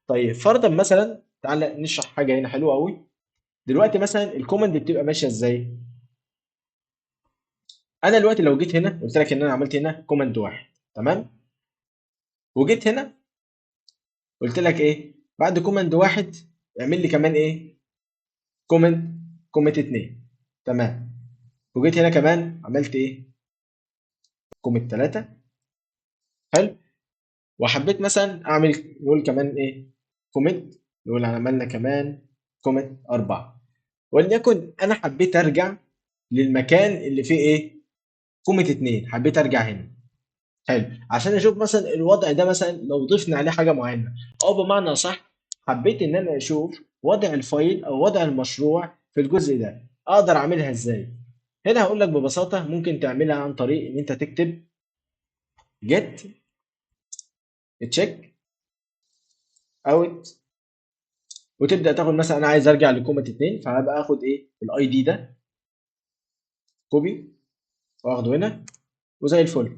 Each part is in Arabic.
طيب فرضا مثلا تعالى نشرح حاجه هنا حلوه قوي. دلوقتي مثلا الكوماند بتبقى ماشيه ازاي؟ انا دلوقتي لو جيت هنا قلت لك ان انا عملت هنا كوماند واحد، تمام، وجيت هنا قلت لك ايه بعد كوماند واحد؟ اعمل لي كمان ايه؟ كوماند اتنين، تمام، وجيت هنا كمان عملت ايه؟ كوماند تلاته، حلو، وحبيت مثلا اعمل نقول كمان ايه؟ كوماند، نقول عملنا كمان كوماند اربعه، وليكن انا حبيت ارجع للمكان اللي فيه ايه؟ كومة اتنين، حبيت ارجع هنا، حلو، عشان اشوف مثلا الوضع ده مثلا لو ضفنا عليه حاجه معينه، او بمعنى صح حبيت ان انا اشوف وضع الفايل او وضع المشروع في الجزء ده، اقدر اعملها ازاي؟ هنا هقول لك ببساطه ممكن تعملها عن طريق ان انت تكتب جيت تشيك اوت، وتبدا تاخد مثلا انا عايز ارجع لكومة اتنين، فهبقى اخد ايه الاي دي ده كوبي واخده هنا وزي الفل.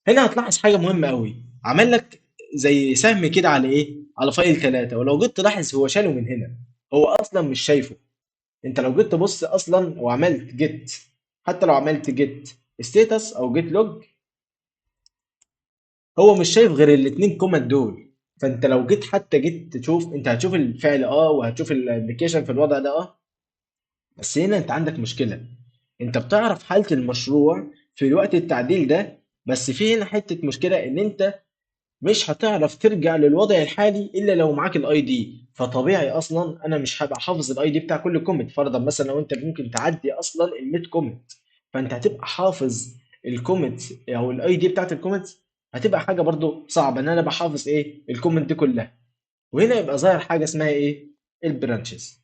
هنا هتلاحظ حاجة مهمة قوي، عمل لك زي سهم كده على ايه؟ على فايل ثلاثة، ولو جيت تلاحظ هو شاله من هنا، هو اصلا مش شايفه. انت لو جيت تبص اصلا وعملت جيت، حتى لو عملت جيت ستيتس او جيت لوج، هو مش شايف غير الاتنين كومنت دول. فانت لو جيت حتى جيت تشوف، انت هتشوف الفعل وهتشوف الابلكيشن في الوضع ده بس هنا انت عندك مشكلة، انت بتعرف حالة المشروع في وقت التعديل ده، بس في هنا حتة مشكلة ان انت مش هتعرف ترجع للوضع الحالي الا لو معاك الاي دي. فطبيعي اصلا انا مش هبقى حافظ الاي دي بتاع كل كومنت. فرضا مثلا لو انت ممكن تعدي اصلا ال 100 كومنت، فانت هتبقى حافظ الكومنت او الاي دي بتاعت الكومنت، هتبقى حاجه برضو صعبه ان انا بحافظ ايه الكومنت دي كلها. وهنا يبقى ظاهر حاجه اسمها ايه؟ البرانشز.